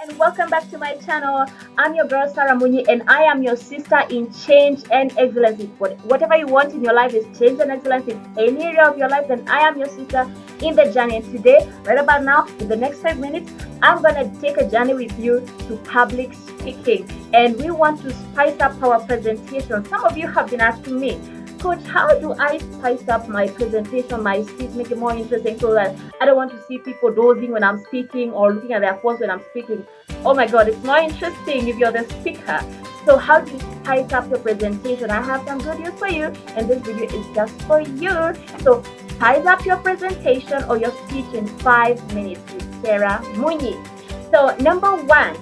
and welcome back to my channel. I'm your girl Sarah Munyi and I am your sister in change and excellence. Whatever you want in your life is change and excellence in any area of your life, then I am your sister in the journey. And today, right about now, in the next 5 minutes, I'm gonna take a journey with you to public speaking, and we want to spice up our presentation. Some of you have been asking me, Coach, how do I spice up my presentation, my speech, make it more interesting so that I don't want to see people dozing when I'm speaking or looking at their phones when I'm speaking? Oh my God, it's more interesting if you're the speaker. So how do you spice up your presentation? I have some good news for you, and this video is just for you. So spice up your presentation or your speech in 5 minutes with Sarah Munyi. So number one,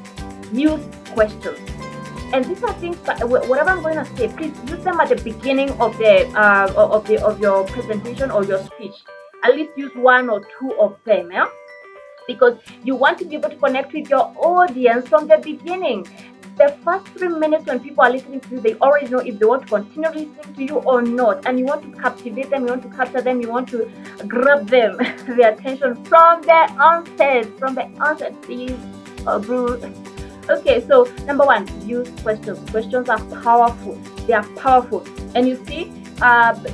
use questions. And these are things, whatever I'm going to say, please use them at the beginning of your presentation or your speech. At least use one or two of them, yeah? Because you want to be able to connect with your audience from the beginning. The first 3 minutes when people are listening to you, they already know if they want to continue listening to you or not. And you want to captivate them, you want to capture them, you want to grab them, their attention from the onset, please, bro. Okay, so number one, use questions. Questions are powerful. They are powerful. And you see,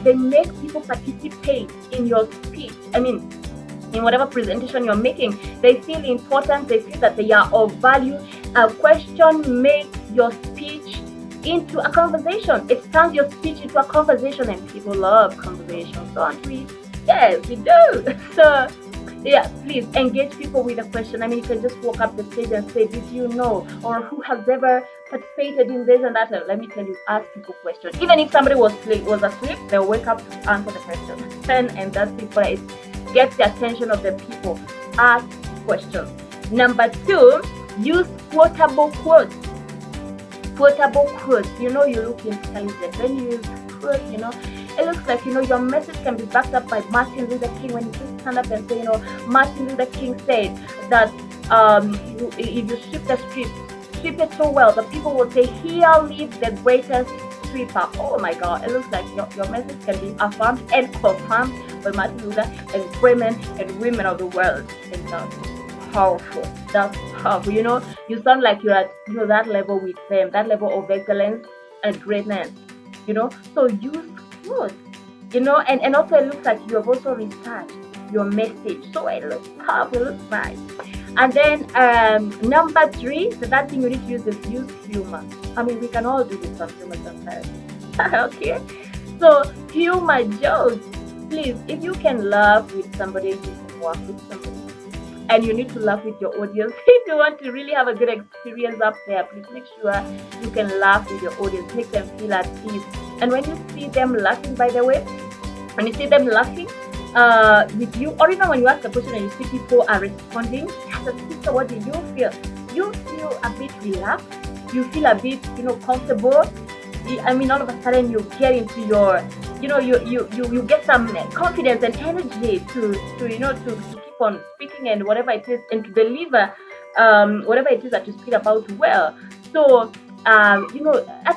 they make people participate in your speech. In whatever presentation you're making, they feel important. They feel that they are of value. A question makes your speech into a conversation. It turns your speech into a conversation, and people love conversations, don't we? Yes, we do. So yeah, please engage people with a question. You can just walk up the stage and say, did you know, or who has ever participated in this and that? Let me tell you, ask people questions. Even if somebody was asleep, they'll wake up to answer the question. And that's it, but it gets the attention of the people. Ask questions. Number two, use quotable quotes. Quotable quotes. You look intelligent when you use quotes, it looks like, your message can be backed up by Martin Luther King. When you just stand up and say, Martin Luther King said that if you sweep it so well, the people will say, here lives the greatest sweeper. Oh my God, it looks like your message can be affirmed and confirmed by Martin Luther and great men and women of the world. And that's powerful. That's powerful. You sound like you're at that level with them, that level of excellence and greatness. So use quotes, and also it looks like you have also researched your message, so it looks powerful, it looks nice. And then number three, the third thing you need to use is use humor. We can all do this on humor sometimes. Okay, so humor, jokes. Please, if you can laugh with somebody, you can work with somebody. And you need to laugh with your audience. If you want to really have a good experience up there, please make sure you can laugh with your audience. Make them feel at ease. And when you see them laughing, by the way, when you see them laughing with you, or even when you ask a question and you see people are responding, as a speaker, what do you feel? You feel a bit relaxed. You feel a bit, comfortable. All of a sudden you get into your, you get some confidence and energy to keep on speaking and whatever it is, and to deliver whatever it is that you speak about well. So at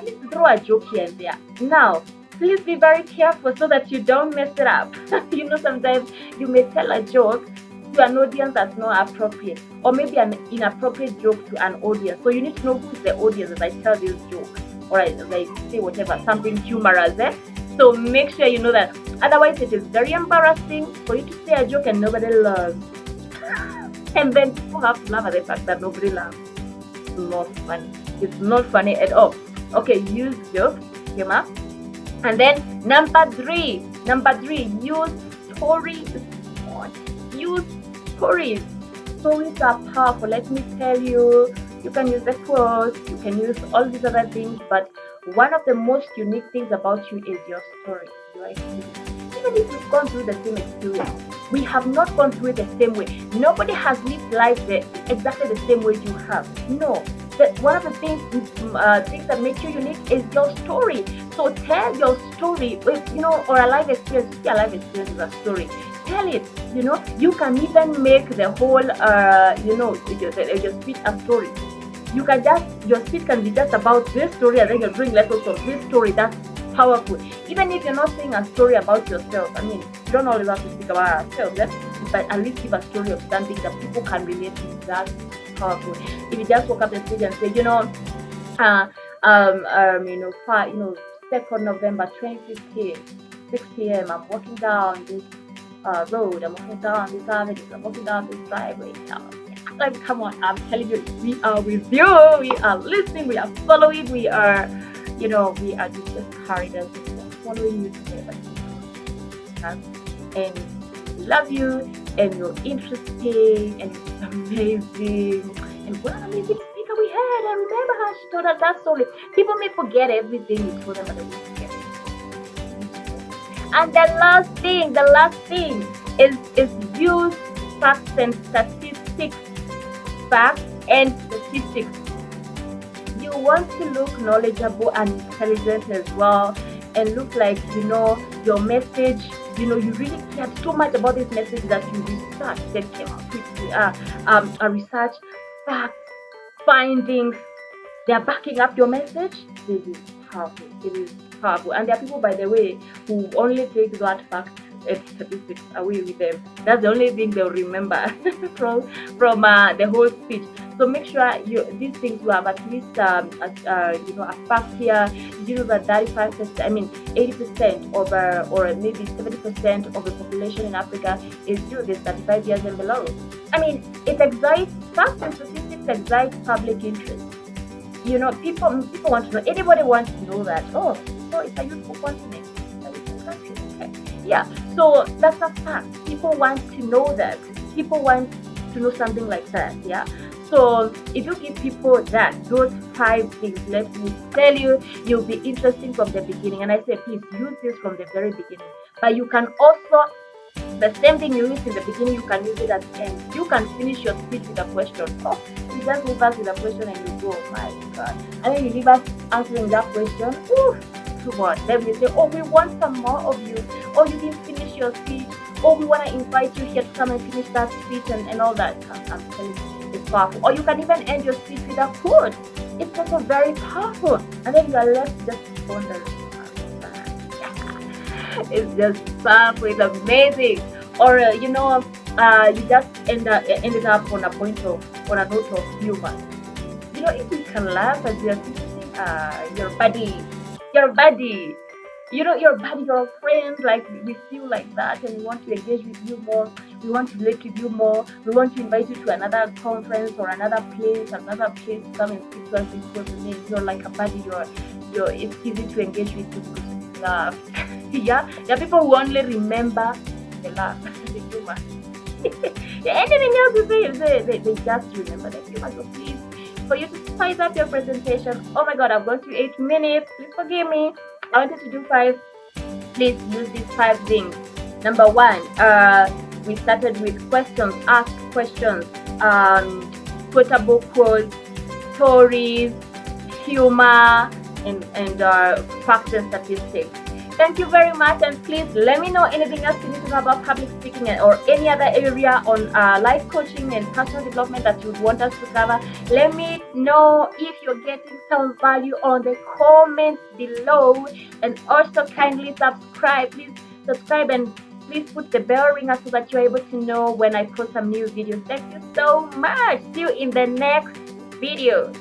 least throw a joke here and there. Now, please be very careful so that you don't mess it up. Sometimes you may tell a joke to an audience that's not appropriate, or maybe an inappropriate joke to an audience. So you need to know who's the audience as I tell this joke, or as I say whatever, something humorous. So make sure you know that. Otherwise, it is very embarrassing for you to say a joke and nobody laughs. And then people have to laugh at the fact that nobody laughs. It's not funny. It's not funny at all. Okay, use jokes, humor. And then number three, use stories. Use stories. Stories are powerful. Let me tell you, you can use the quotes, you can use all these other things, but one of the most unique things about you is your story, your experience. Even if we've gone through the same experience, we have not gone through it the same way. Nobody has lived life exactly the same way you have. No. One of the things that make you unique is your story. So tell your story, or a life experience. See, a life experience is a story. Tell it. You can even make the whole, your speech a story. Your speech can be just about this story, and then you're doing lessons of this story. That's powerful. Even if you're not saying a story about yourself, you don't always have to speak about ourselves, but at least give a story of something that people can relate to. That's powerful. If you just walk up the street and say, you know, 2nd November 2015, 6 p.m. I'm walking down this road, I'm walking down this avenue, I'm walking down this driveway. Like, come on, I'm telling you, we are with you, we are listening, we are following, we are, we are just carried us, following you together. And we love you, and you're interesting, and it's amazing, and what an amazing speaker we had. I remember how she told us that story. People may forget everything you told them, but they will forget it. And the last thing is use facts and statistics. Facts and statistics. You want to look knowledgeable and intelligent as well, and look like your message. You really cared so much about this message that you researched and came up with a research, facts, findings. They are backing up your message. This is powerful. It is powerful. And there are people, by the way, who only take that fact and statistics away with them. That's the only thing they'll remember from the whole speech. So make sure these things will have at least a fact here. You know that 80% of or maybe 70% of the population in Africa is youth, is 35 years and below. I mean, it excites, facts and statistics excite public interest. People want to know. Anybody wants to know that. Oh, so it's a youthful continent. Okay. Yeah. So that's a fact. People want to know that. People want to know something like that. Yeah. So if you give people those 5 things, let me tell you, you'll be interesting from the beginning. And I say, please use this from the very beginning. But you can also, the same thing you use in the beginning, you can use it at the end. You can finish your speech with a question. Oh, you just leave us with a question and you go, oh my God. And then you leave us answering that question. Ooh, too much. Then we say, oh, we want some more of you. Oh, you didn't finish your speech. Oh, we want to invite you here to come and finish that speech and all that. I'm telling you. It's powerful. Or you can even end your speech with a quote. It's also very powerful. And then you are left just wondering. It's just powerful. It's amazing. Or you just ended up on a note of humor. If we can laugh as we are finishing, your buddy. Your buddy, your friend, like we feel like that, and we want to engage with you more. We want to relate with you more. We want to invite you to another conference or another place to come and speak to us because you're like a buddy. It's easy to engage with you because you laugh. Yeah, there are people who only remember the laugh, the humor. Anything else you say, they just remember the humor. So please, for you to spice up your presentation. Oh my God, I've gone to 8 minutes. Please forgive me. I wanted to do 5. Please use these 5 things. Number 1, we started with questions. Ask questions. Quotable quotes, stories, humor, and facts and statistics. Thank you very much, and please let me know anything else you need to know about public speaking or any other area on life coaching and personal development that you would want us to cover. Let me know if you're getting some value on the comments below, and also kindly subscribe. Please subscribe and please put the bell ringer so that you're able to know when I post some new videos. Thank you so much. See you in the next video.